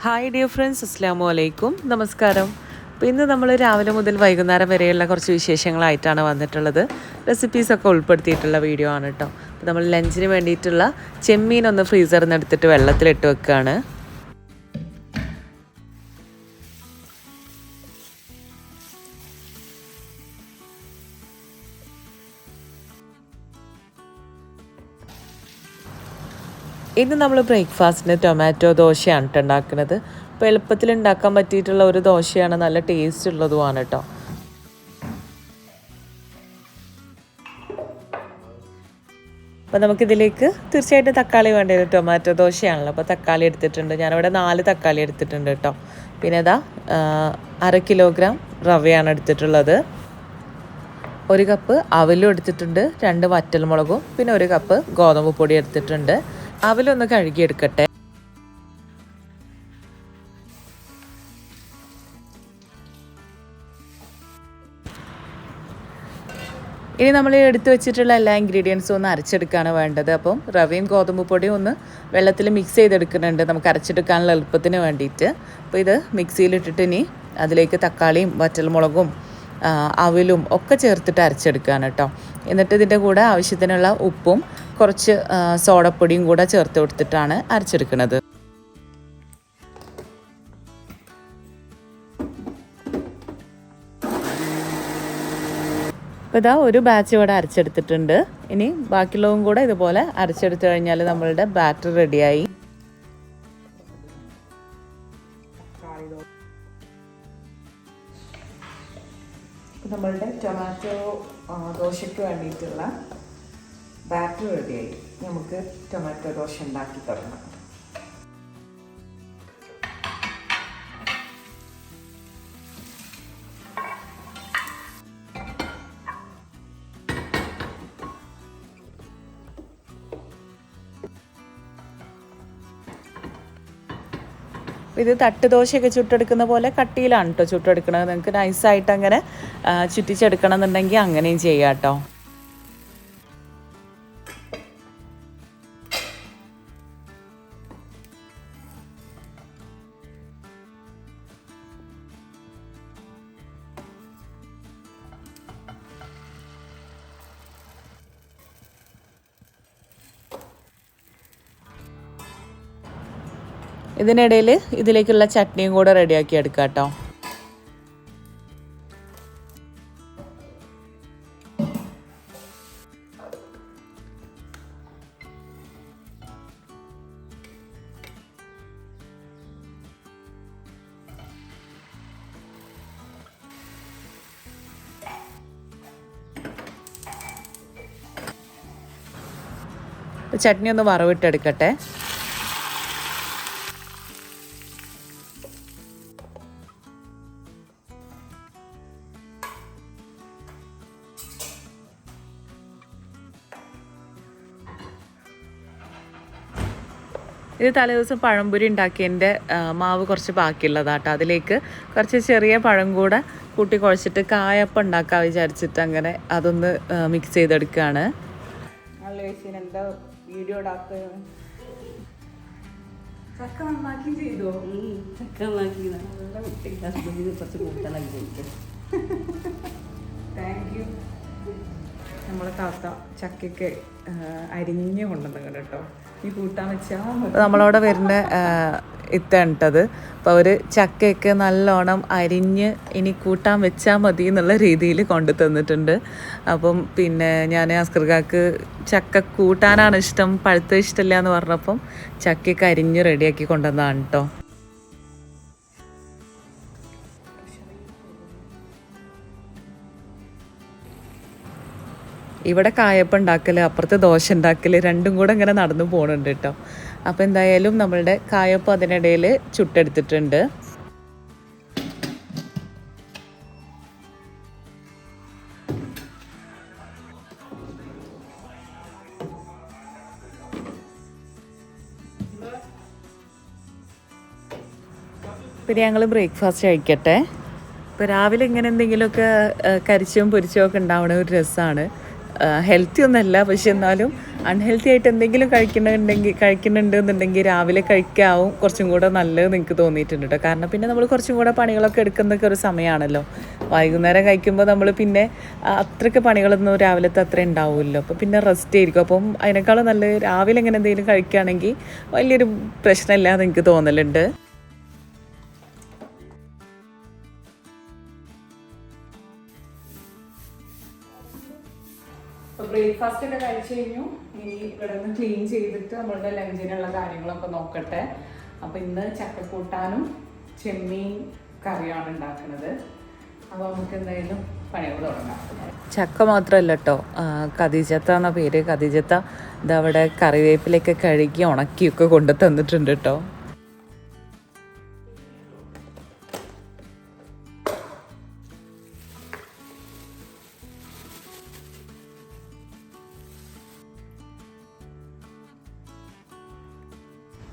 Hi dear friends, അസ്സലാമു അലൈക്കും, നമസ്കാരം. അപ്പോൾ ഇന്ന് നമ്മൾ രാവിലെ മുതൽ വൈകുന്നേരം വരെയുള്ള കുറച്ച് വിശേഷങ്ങളായിട്ടാണ് വന്നിട്ടുള്ളത്. റെസിപ്പീസൊക്കെ ഉൾപ്പെടുത്തിയിട്ടുള്ള വീഡിയോ ആണ് കേട്ടോ. അപ്പോൾ നമ്മൾ ലഞ്ചിന് വേണ്ടിയിട്ടുള്ള ചെമ്മീൻ ഒന്ന് ഫ്രീസറിൽ നിന്ന് എടുത്തിട്ട് വെള്ളത്തിലിട്ട് വെക്കുകയാണ്. ഇന്ന് നമ്മൾ ബ്രേക്ക്ഫാസ്റ്റിന് ടൊമാറ്റോ ദോശയാണ് കേട്ടോ ഉണ്ടാക്കുന്നത്. അപ്പോൾ എളുപ്പത്തിൽ ഉണ്ടാക്കാൻ പറ്റിയിട്ടുള്ള ഒരു ദോശയാണ്, നല്ല ടേസ്റ്റ് ഉള്ളതുമാണ് കേട്ടോ. അപ്പോൾ നമുക്കിതിലേക്ക് തീർച്ചയായിട്ടും തക്കാളി വേണ്ടത്. ടൊമാറ്റോ ദോശയാണല്ലോ, അപ്പോൾ തക്കാളി എടുത്തിട്ടുണ്ട്. ഞാനിവിടെ 4 തക്കാളി എടുത്തിട്ടുണ്ട് കേട്ടോ. പിന്നെ ഇതാ 1/2 കിലോഗ്രാം റവയാണ് എടുത്തിട്ടുള്ളത്. 1 കപ്പ് അവലും എടുത്തിട്ടുണ്ട്, 2 വറ്റൽമുളകും, പിന്നെ 1 കപ്പ് ഗോതമ്പ് പൊടി എടുത്തിട്ടുണ്ട്. അവലൊന്ന് കഴുകിയെടുക്കട്ടെ. ഇനി നമ്മൾ എടുത്തു വെച്ചിട്ടുള്ള എല്ലാ ഇൻഗ്രീഡിയൻസും ഒന്ന് അരച്ചെടുക്കുകയാണ് വേണ്ടത്. അപ്പം റവയും ഗോതമ്പ് പൊടിയും ഒന്ന് വെള്ളത്തിൽ മിക്സ് ചെയ്തെടുക്കുന്നുണ്ട്, നമുക്ക് അരച്ചെടുക്കാനുള്ള എളുപ്പത്തിന് വേണ്ടിയിട്ട്. അപ്പോൾ ഇത് മിക്സിയിലിട്ടിട്ട് ഇനി അതിലേക്ക് തക്കാളിയും വറ്റൽമുളകും അവലും ഒക്കെ ചേർത്തിട്ട് അരച്ചെടുക്കുകയാണ് കേട്ടോ. എന്നിട്ട് ഇതിൻ്റെ കൂടെ ആവശ്യത്തിനുള്ള ഉപ്പും കുറച്ച് സോഡപ്പൊടിയും കൂടെ ചേർത്ത് കൊടുത്തിട്ടാണ് അരച്ചെടുക്കുന്നത്. അപ്പോൾ ഇതാ ഒരു ബാച്ച് ഇവിടെ അരച്ചെടുത്തിട്ടുണ്ട്. ഇനി ബാക്കിയുള്ളതും കൂടെ ഇതുപോലെ അരച്ചെടുത്തു കഴിഞ്ഞാൽ നമ്മളുടെ ബാറ്റർ റെഡിയായി. നമ്മളുടെ ടൊമാറ്റോ ദോശയ്ക്ക് വേണ്ടിയിട്ടുള്ള ബാറ്റർ റെഡിയായി. നമുക്ക് ടൊമാറ്റോ ദോശ ഉണ്ടാക്കി തുടങ്ങാം. ഇത് തട്ട് ദോശയൊക്കെ ചുട്ടെടുക്കുന്ന പോലെ കട്ടിയിലാണ് കേട്ടോ ചുട്ടെടുക്കണത്. നിങ്ങൾക്ക് നൈസായിട്ട് അങ്ങനെ ചുറ്റിച്ചെടുക്കണം എന്നുണ്ടെങ്കിൽ അങ്ങനെയും ചെയ്യാം കേട്ടോ. ഇതിനിടയിൽ ഇതിലേക്കുള്ള ചട്നിയും കൂടെ റെഡിയാക്കി എടുക്കാം കേട്ടോ. ചട്നി ഒന്ന് വറവിട്ടെടുക്കട്ടെ. ഇത് തലേദിവസം പഴംപൊരി ഉണ്ടാക്കിയതിൻ്റെ മാവ് കുറച്ച് ബാക്കിയുള്ളതാട്ടോ. അതിലേക്ക് കുറച്ച് ചെറിയ പഴം കൂടെ കൂട്ടി കുഴച്ചിട്ട് കായപ്പം ഉണ്ടാക്കാൻ വിചാരിച്ചിട്ട് അങ്ങനെ അതൊന്ന് മിക്സ് ചെയ്തെടുക്കുകയാണ്. എന്താ വീഡിയോ ചക്ക നന്നാക്കി ചെയ്തോ? ചക്ക നന്നാക്കി നല്ല കുറച്ച് കൂട്ടാനാക്കി. Thank you. നമ്മളെ താത്ത ചക്കയ്ക്ക് അരിഞ്ഞ് കൊണ്ടുവന്നു കേട്ടോ. ഈ കൂട്ടാൻ വെച്ചാൽ നമ്മളവിടെ വരുന്ന ഇത്തട്ടത്. അപ്പോൾ അവർ ചക്കയൊക്കെ നല്ലോണം അരിഞ്ഞ് ഇനി കൂട്ടാൻ വെച്ചാൽ മതി എന്നുള്ള രീതിയിൽ കൊണ്ടു തന്നിട്ടുണ്ട്. അപ്പം പിന്നെ ഞാൻ അസ്കർക്കാക്ക് ചക്ക കൂട്ടാനാണ് ഇഷ്ടം, പഴുത്ത ഇഷ്ടമില്ല എന്ന് പറഞ്ഞപ്പം ചക്കയൊക്കെ അരിഞ്ഞ് റെഡിയാക്കി കൊണ്ടുവന്നതാണ് കേട്ടോ. ഇവിടെ കായപ്പം ഉണ്ടാക്കൽ, അപ്പുറത്ത് ദോശ ഉണ്ടാക്കൽ, രണ്ടും കൂടെ ഇങ്ങനെ നടന്നു പോകുന്നുണ്ട് കേട്ടോ. അപ്പോൾ എന്തായാലും നമ്മളുടെ കായപ്പം അതിനിടയിൽ ചുട്ടെടുത്തിട്ടുണ്ട്. പിന്നെ ഞങ്ങൾ ബ്രേക്ക്ഫാസ്റ്റ് കഴിക്കട്ടെ. ഇപ്പോൾ രാവിലെ ഇങ്ങനെ എന്തെങ്കിലുമൊക്കെ കരിച്ചതും പൊരിച്ചതും ഒക്കെ ഉണ്ടാവണ ഒരു രസമാണ്. ഹെൽത്തി ഒന്നല്ല, പക്ഷെ എന്നാലും അൺഹെൽത്തി ആയിട്ട് എന്തെങ്കിലും കഴിക്കുന്നുണ്ടെന്നുണ്ടെങ്കിൽ രാവിലെ കഴിക്കാവും കുറച്ചും കൂടെ നല്ലത് എനിക്ക് തോന്നിയിട്ടുണ്ട് കേട്ടോ. കാരണം പിന്നെ നമ്മൾ കുറച്ചും കൂടെ പണികളൊക്കെ എടുക്കുന്നതൊക്കെ ഒരു സമയമാണല്ലോ. വൈകുന്നേരം കഴിക്കുമ്പോൾ നമ്മൾ പിന്നെ അത്രയ്ക്ക് പണികളൊന്നും രാവിലത്തെ അത്ര ഉണ്ടാവുമല്ലോ. അപ്പോൾ പിന്നെ റെസ്റ്റ് ആയിരിക്കും. അപ്പം അതിനേക്കാളും നല്ലത് രാവിലെ എങ്ങനെ എന്തെങ്കിലും കഴിക്കുകയാണെങ്കിൽ വലിയൊരു പ്രശ്നമില്ലാതെ എനിക്ക് തോന്നലുണ്ട്. അപ്പോൾ ബ്രേക്ക്ഫാസ്റ്റ് ഒക്കെ കഴിച്ച് കഴിഞ്ഞു. ഇനി ഇവിടെ നിന്ന് ക്ലീൻ ചെയ്തിട്ട് നമ്മളുടെ ലഞ്ചിനുള്ള കാര്യങ്ങളൊക്കെ നോക്കട്ടെ. അപ്പോൾ ഇന്ന് ചക്കക്കൂട്ടാനും ചെമ്മീൻ കറിയാണ് ഉണ്ടാക്കുന്നത്. അപ്പോൾ നമുക്ക് എന്തായാലും പണികൾ തുടങ്ങാം. ചക്ക മാത്രമല്ല കേട്ടോ, കദീജത്ത എന്ന പേര്. കദീജത്ത ഇതവിടെ കറിവേപ്പിലൊക്കെ കഴുകി ഉണക്കിയൊക്കെ കൊണ്ടു തന്നിട്ടുണ്ട് കേട്ടോ.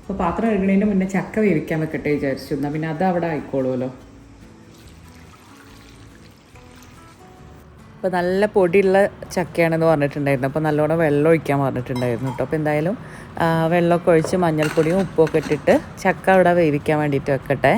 അപ്പോൾ പാത്രം കഴുകണതിൻ്റെ മുന്നേ ചക്ക വേവിക്കാൻ വെക്കട്ടെ വിചാരിച്ചു. എന്നാൽ പിന്നെ അത് അവിടെ ആയിക്കോളുമല്ലോ. അപ്പോൾ നല്ല പൊടിയുള്ള ചക്കയാണെന്ന് പറഞ്ഞിട്ടുണ്ടായിരുന്നു. അപ്പോൾ നല്ലോണം വെള്ളം ഒഴിക്കാൻ പറഞ്ഞിട്ടുണ്ടായിരുന്നു കേട്ടോ. അപ്പോൾ എന്തായാലും വെള്ളമൊക്കെ ഒഴിച്ച് മഞ്ഞൾപ്പൊടിയും ഉപ്പൊക്കെ ഇട്ടിട്ട് ചക്ക അവിടെ വേവിക്കാൻ വേണ്ടിയിട്ട് വെക്കട്ടെ.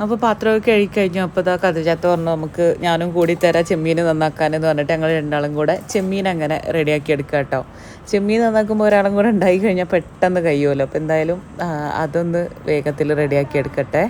അപ്പോൾ പാത്രമൊക്കെ കഴുകിക്കഴിഞ്ഞു. അപ്പോൾ ഇതാ കദീജത്ത പറഞ്ഞു നമുക്ക് ഞാനും കൂടി തരാം ചെമ്മീൻ നന്നാക്കാനെന്ന് പറഞ്ഞിട്ട് ഞങ്ങൾ രണ്ടാളും കൂടെ ചെമ്മീൻ അങ്ങനെ റെഡിയാക്കി എടുക്കുക കേട്ടോ. ചെമ്മീൻ നന്നാക്കുമ്പോൾ ഒരാളും കൂടെ ഉണ്ടായി കഴിഞ്ഞാൽ പെട്ടെന്ന് കഴിയുമല്ലോ. അപ്പോൾ എന്തായാലും അതൊന്ന് വേഗത്തിൽ റെഡിയാക്കി എടുക്കട്ടെ.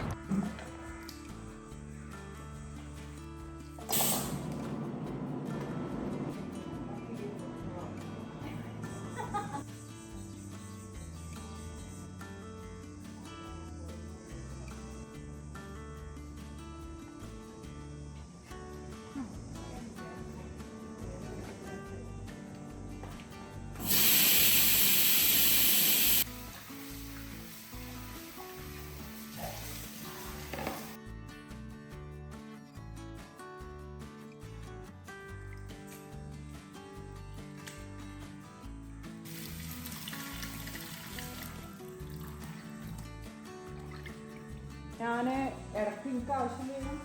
ഞാൻ ഇടയ്ക്ക് എനിക്ക് ആവശ്യം വരും.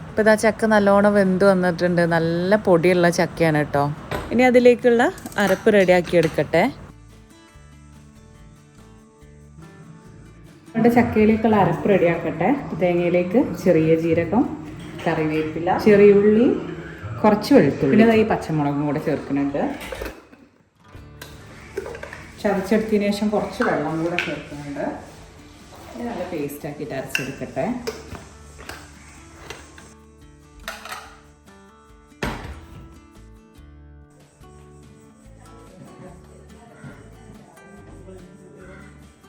ഇപ്പോൾ ഇതാ ചക്ക നല്ലോണം വെന്ത് വന്നിട്ടുണ്ട്. നല്ല പൊടിയുള്ള ചക്കയാണ് കേട്ടോ. ഇനി അതിലേക്കുള്ള അരപ്പ് റെഡിയാക്കി എടുക്കട്ടെ. നമ്മുടെ ചക്കയിലേക്കുള്ള അരപ്പ് റെഡിയാക്കട്ടെ. തേങ്ങയിലേക്ക് ചെറിയ ജീരകം, കറിവേപ്പില, ചെറിയുള്ളി, കുറച്ച് വെളുത്തുള്ളി, പിന്നെ ഈ പച്ചമുളകും കൂടെ ചേർക്കുന്നുണ്ട്. ചതച്ചെടുത്തതിന് ശേഷം കുറച്ച് വെള്ളം കൂടെ ചേർക്കുന്നുണ്ട്. നല്ല പേസ്റ്റ് ആക്കിയിട്ട് അരച്ചെടുക്കട്ടെ.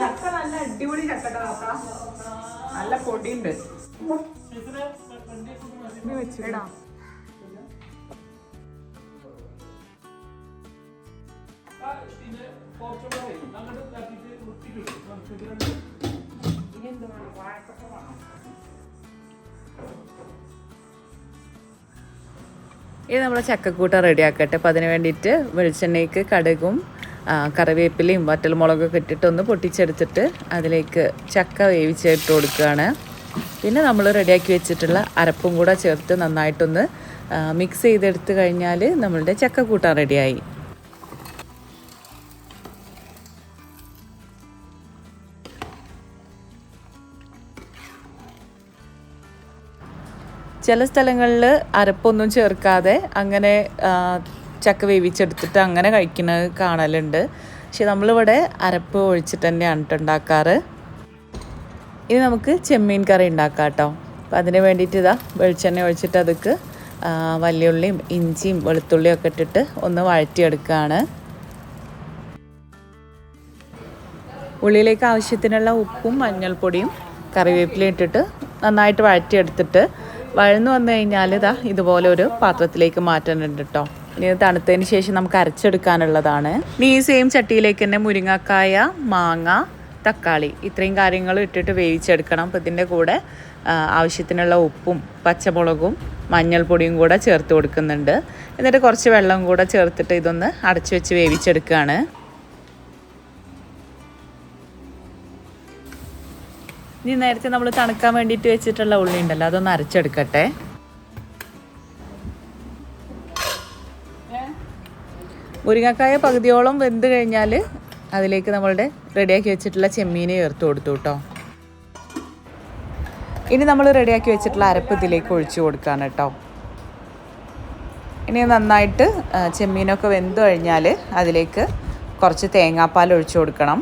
ചക്ക നല്ല അടിപൊളി ചക്കട്ട നല്ല പൊടിയുണ്ട്. വെച്ചിടാം. ഇത് നമ്മളെ ചക്കക്കൂട്ട റെഡിയാക്കട്ടെ. അപ്പം അതിന് വേണ്ടിയിട്ട് വെളിച്ചെണ്ണയ്ക്ക് കടുകും കറിവേപ്പിലയും വറ്റൽമുളകൊക്കെ ഇട്ടിട്ടൊന്ന് പൊട്ടിച്ചെടുത്തിട്ട് അതിലേക്ക് ചക്ക വേവിച്ചിട്ട് കൊടുക്കുകയാണ്. പിന്നെ നമ്മൾ റെഡിയാക്കി വെച്ചിട്ടുള്ള അരപ്പും കൂടെ ചേർത്ത് നന്നായിട്ടൊന്ന് മിക്സ് ചെയ്തെടുത്ത് കഴിഞ്ഞാൽ നമ്മളുടെ ചക്കക്കൂട്ടാൻ റെഡിയായി. ചില സ്ഥലങ്ങളിൽ അരപ്പൊന്നും ചേർക്കാതെ അങ്ങനെ ചക്ക വേവിച്ചെടുത്തിട്ട് അങ്ങനെ കഴിക്കുന്നത് കാണലുണ്ട്. പക്ഷെ നമ്മളിവിടെ അരപ്പ് ഒഴിച്ചിട്ട് തന്നെയാണ് ഉണ്ടാക്കാറ്. ഇനി നമുക്ക് ചെമ്മീൻ കറി ഉണ്ടാക്കാം കേട്ടോ. അപ്പം അതിന് വേണ്ടിയിട്ട് ഇതാ വെളിച്ചെണ്ണ ഒഴിച്ചിട്ട് അതിക്ക് വലിയുള്ളിയും ഇഞ്ചിയും വെളുത്തുള്ളിയും ഒക്കെ ഇട്ടിട്ട് ഒന്ന് വഴറ്റിയെടുക്കുകയാണ്. ഉള്ളിയിലേക്ക് ആവശ്യത്തിനുള്ള ഉപ്പും മഞ്ഞൾപ്പൊടിയും കറിവേപ്പിലയും ഇട്ടിട്ട് നന്നായിട്ട് വഴറ്റിയെടുത്തിട്ട് വഴന്നു വന്നു കഴിഞ്ഞാൽ ഇതുപോലെ ഒരു പാത്രത്തിലേക്ക് മാറ്റാനുണ്ട് കേട്ടോ. ഇനി ഇത് തണുത്തതിന് ശേഷം നമുക്ക് അരച്ചെടുക്കാനുള്ളതാണ്. ഇനി ഈ സെയിം ചട്ടിയിലേക്ക് തന്നെ മുരിങ്ങക്കായ, മാങ്ങ, തക്കാളി ഇത്രയും കാര്യങ്ങൾ ഇട്ടിട്ട് വേവിച്ചെടുക്കണം. അപ്പോൾ ഇതിൻ്റെ കൂടെ ആവശ്യത്തിനുള്ള ഉപ്പും പച്ചമുളകും മഞ്ഞൾപ്പൊടിയും കൂടെ ചേർത്ത് കൊടുക്കുന്നുണ്ട്. എന്നിട്ട് കുറച്ച് വെള്ളം കൂടെ ചേർത്തിട്ട് ഇതൊന്ന് അടച്ചു വെച്ച് വേവിച്ചെടുക്കുകയാണ്. ഇനി നേരത്തെ നമ്മൾ തണുക്കാൻ വേണ്ടിയിട്ട് വെച്ചിട്ടുള്ള ഉള്ളി ഉണ്ടല്ലോ, അതൊന്ന് അരച്ചെടുക്കട്ടെ. മുരിങ്ങക്കായ പകുതിയോളം വെന്ത് കഴിഞ്ഞാൽ അതിലേക്ക് നമ്മളുടെ റെഡിയാക്കി വെച്ചിട്ടുള്ള ചെമ്മീൻ ചേർത്ത് കൊടുത്തു കേട്ടോ. ഇനി നമ്മൾ റെഡിയാക്കി വെച്ചിട്ടുള്ള അരപ്പ് ഇതിലേക്ക് ഒഴിച്ചു കൊടുക്കുകയാണ് കേട്ടോ. ഇനി നന്നായിട്ട് ചെമ്മീനൊക്കെ വെന്ത് കഴിഞ്ഞാൽ അതിലേക്ക് കുറച്ച് തേങ്ങാപ്പാൽ ഒഴിച്ചു കൊടുക്കണം.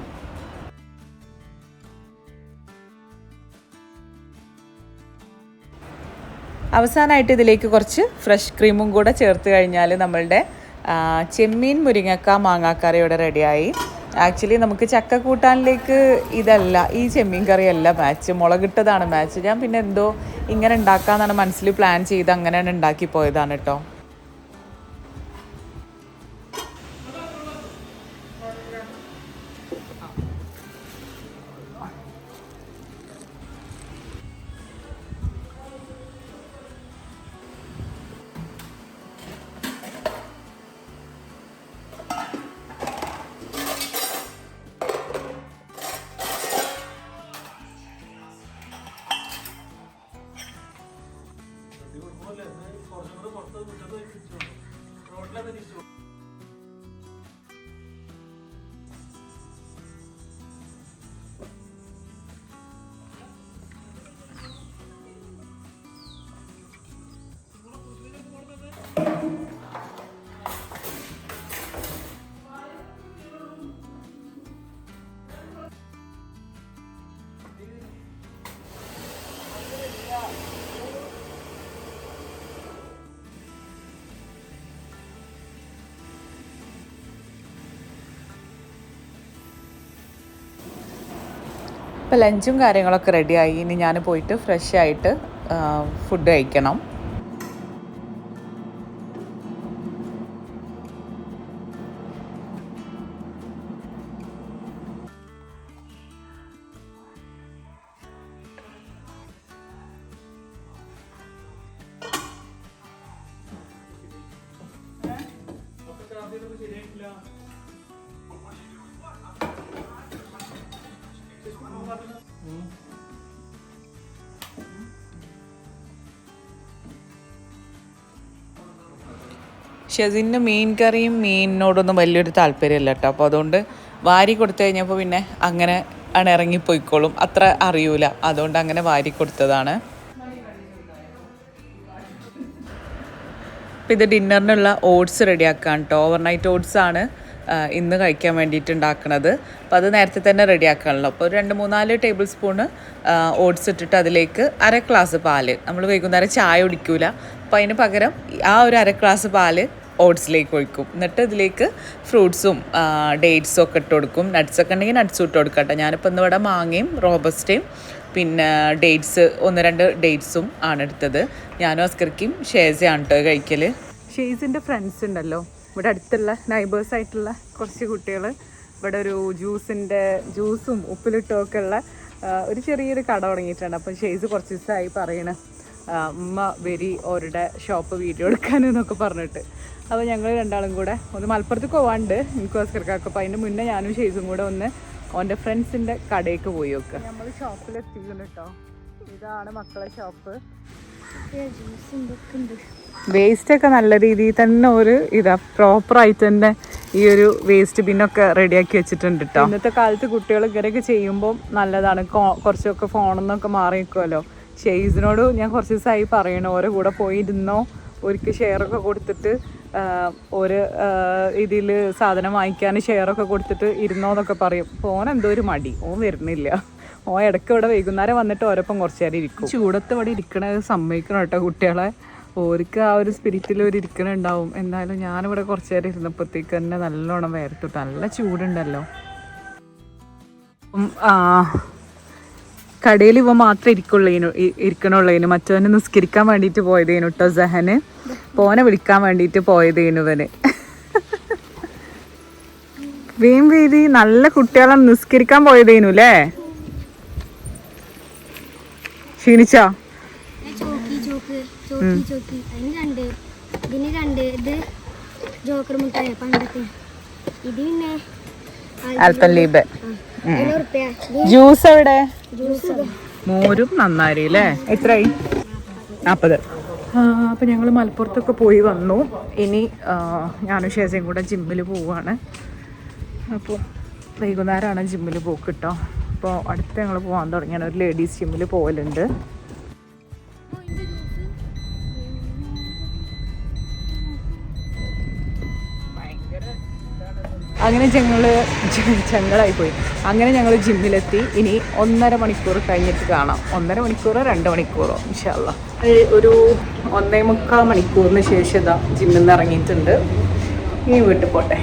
അവസാനമായിട്ട് ഇതിലേക്ക് കുറച്ച് ഫ്രഷ് ക്രീമും കൂടെ ചേർത്ത് കഴിഞ്ഞാൽ നമ്മളുടെ ചെമ്മീൻ മുരിങ്ങക്ക മാങ്ങാക്കറി ഇവിടെ റെഡിയായി. ആക്ച്വലി നമുക്ക് ചക്ക കൂട്ടാനിലേക്ക് ഇതല്ല, ഈ ചെമ്മീൻ കറിയല്ല മാച്ച്, മുളകിട്ടതാണ് മാച്ച്. ഞാൻ പിന്നെ എന്തോ ഇങ്ങനെ ഉണ്ടാക്കാമെന്നാണ് മനസ്സിൽ പ്ലാൻ ചെയ്ത് അങ്ങനെയാണ് ഉണ്ടാക്കി പോയതാണ് കേട്ടോ. ഇപ്പോൾ ലഞ്ചും കാര്യങ്ങളൊക്കെ റെഡിയായി. ഇനി ഞാൻ പോയിട്ട് ഫ്രഷ് ആയിട്ട് ഫുഡ് കഴിക്കണം. ഷെസിന് മീൻ കറിയും മീനിനോടൊന്നും വലിയൊരു താല്പര്യമല്ല കേട്ടോ. അപ്പോൾ അതുകൊണ്ട് വാരി കൊടുത്തു കഴിഞ്ഞപ്പോൾ പിന്നെ അങ്ങനെ ആണ് ഇറങ്ങിപ്പോയിക്കോളും, അത്ര അറിയൂല, അതുകൊണ്ട് അങ്ങനെ വാരി കൊടുത്തതാണ്. അപ്പോൾ ഇത് ഡിന്നറിനുള്ള ഓട്സ് റെഡിയാക്കാൻ കേട്ടോ. ഓവർനൈറ്റ് ഓട്സാണ് ഇന്ന് കഴിക്കാൻ വേണ്ടിയിട്ട് ഉണ്ടാക്കുന്നത്. അപ്പോൾ അത് നേരത്തെ തന്നെ റെഡിയാക്കാണല്ലോ. അപ്പോൾ ഒരു 2-3-4 ടേബിൾ സ്പൂണ് ഓട്സ് ഇട്ടിട്ട് അതിലേക്ക് 1/2 ഗ്ലാസ് പാല്, നമ്മൾ വൈകുന്നേരം ചായ കുടിക്കൂല, അപ്പോൾ അതിന് പകരം ആ ഒരു 1/2 ഗ്ലാസ് പാല് ഓട്സിലേക്ക് ഒഴിക്കും. എന്നിട്ട് ഇതിലേക്ക് ഫ്രൂട്ട്സും ഡേറ്റ്സും ഒക്കെ ഇട്ട് കൊടുക്കും. നട്ട്സൊക്കെ ഉണ്ടെങ്കിൽ നട്ട്സും ഇട്ട് കൊടുക്കട്ടെ. ഞാനിപ്പോൾ ഇന്നിവിടെ മാങ്ങയും റോബസ്റ്റയും പിന്നെ ഡേറ്റ്സ് 1-2 ഡേറ്റ്സും ആണ് എടുത്തത്. ഞാനും അസ്കർക്കും ഷേസയാണ് കേട്ടോ കഴിക്കൽ. ഷേസിൻ്റെ ഫ്രണ്ട്സ് ഉണ്ടല്ലോ, ഇവിടെ അടുത്തുള്ള നൈബേഴ്സായിട്ടുള്ള കുറച്ച് കുട്ടികൾ ഇവിടെ ഒരു ജ്യൂസും ഉപ്പിലിട്ടുമൊക്കെ ഉള്ള ഒരു ചെറിയൊരു കട തുടങ്ങിയിട്ടുണ്ട്. അപ്പം ഷേസ് കുറച്ച് ദിവസമായി പറയണ ഉമ്മ വരി അവരുടെ ഷോപ്പ് വീഡിയോ എടുക്കാനെന്നൊക്കെ പറഞ്ഞിട്ട്. അപ്പോൾ ഞങ്ങൾ രണ്ടാളും കൂടെ ഒന്ന് മലപ്പുറത്തേക്ക് പോകാണ്ട് എനിക്കും അസ്കർക്കാക്കും. അപ്പോൾ അതിൻ്റെ മുന്നേ ഞാനും ഷേസും കൂടെ ഒന്ന് അവൻ്റെ ഫ്രണ്ട്സിൻ്റെ കടയിലേക്ക് പോയി നോക്കുക. നമ്മൾ ഷോപ്പിലെത്തിക്കുന്നു കേട്ടോ. ഇതാണ് മക്കളെ ഷോപ്പ്. വേസ്റ്റൊക്കെ നല്ല രീതിയിൽ തന്നെ ഒരു പ്രോപ്പറായിട്ട് തന്നെ ഈ ഒരു വേസ്റ്റ് ബിന്നൊക്കെ റെഡിയാക്കി വെച്ചിട്ടുണ്ട് കേട്ടോ. ഇന്നത്തെ കാലത്ത് കുട്ടികൾ ഇങ്ങനെയൊക്കെ ചെയ്യുമ്പോൾ നല്ലതാണ്. കുറച്ചൊക്കെ ഫോണിൽ നിന്നൊക്കെ മാറി നിൽക്കുമല്ലോ. ഷെയ്സിനോട് ഞാൻ കുറച്ച് ദിവസമായി പറയണം, ഓരോ കൂടെ പോയിരുന്നോ, ഒരിക്കൽ ഷെയറൊക്കെ കൊടുത്തിട്ട് ഒരു ഇതിൽ സാധനം വാങ്ങിക്കാൻ ഷെയറൊക്കെ കൊടുത്തിട്ട് ഇരുന്നോ എന്നൊക്കെ പറയും. അപ്പോൾ ഓൻ എന്തോ ഒരു മടി, ഓൻ വരുന്നില്ല. ഓൻ ഇടയ്ക്ക് ഇവിടെ വൈകുന്നേരം വന്നിട്ട് ഓരോപ്പം കുറച്ച് നേരം ഇരിക്കും. ചൂടത്ത് ഇവിടെ ഇരിക്കണത് സമ്മതിക്കണം കേട്ടോ കുട്ടികളെ. ഓർക്ക് ആ ഒരു സ്പിരിറ്റിൽ ഒരു ഇരിക്കണുണ്ടാവും. എന്നാലും ഞാനിവിടെ കുറച്ച് നേരം ഇരുന്നപ്പോഴത്തേക്ക് തന്നെ നല്ലോണം വേർത്തിട്ട് നല്ല ചൂടുണ്ടല്ലോ. കടയിൽ ഇവ മാത്രമേ ഇരിക്കണുള്ളതിന് മറ്റവനെ നിസ്കരിക്കാൻ വേണ്ടിയിട്ട് പോയതേനു കേട്ടോ സഹന്. പോനെ വിളിക്കാൻ വേണ്ടിയിട്ട് പോയതേനു ഇവന്. വീതി നല്ല കുട്ടികളാണ് നിസ്കരിക്കാൻ പോയതേനു അല്ലേ? ക്ഷീണിച്ചോ? ജ്യൂസ് എവിടെ? മോരും നന്നാരി അല്ലേ? എത്രയായി? 40. അപ്പം ഞങ്ങൾ മലപ്പുറത്തൊക്കെ പോയി വന്നു. ഇനി ഞാനും ഷേസയും കൂടെ ജിമ്മിൽ പോവുകയാണ്. അപ്പോൾ വൈകുന്നേരമാണ് ജിമ്മിൽ പോക്ക് കേട്ടോ. അപ്പോൾ അടുത്ത് ഞങ്ങൾ പോകാൻ തുടങ്ങിയാണ്. ഒരു ലേഡീസ് ജിമ്മിൽ പോകലുണ്ട്. അങ്ങനെ ഞങ്ങളായിപ്പോയി. അങ്ങനെ ഞങ്ങൾ ജിമ്മിലെത്തി. ഇനി 1.5 മണിക്കൂർ കഴിഞ്ഞിട്ട് കാണാം. 1.5 മണിക്കൂറോ 2 മണിക്കൂറോ ഇൻഷാ അല്ലാ. ഒരു 1.25 മണിക്കൂറിന് ശേഷം ഇതാ ജിമ്മിൽ നിന്ന് ഇറങ്ങിയിട്ടുണ്ട്. ഇനി വീട്ടിൽ പോട്ടെ.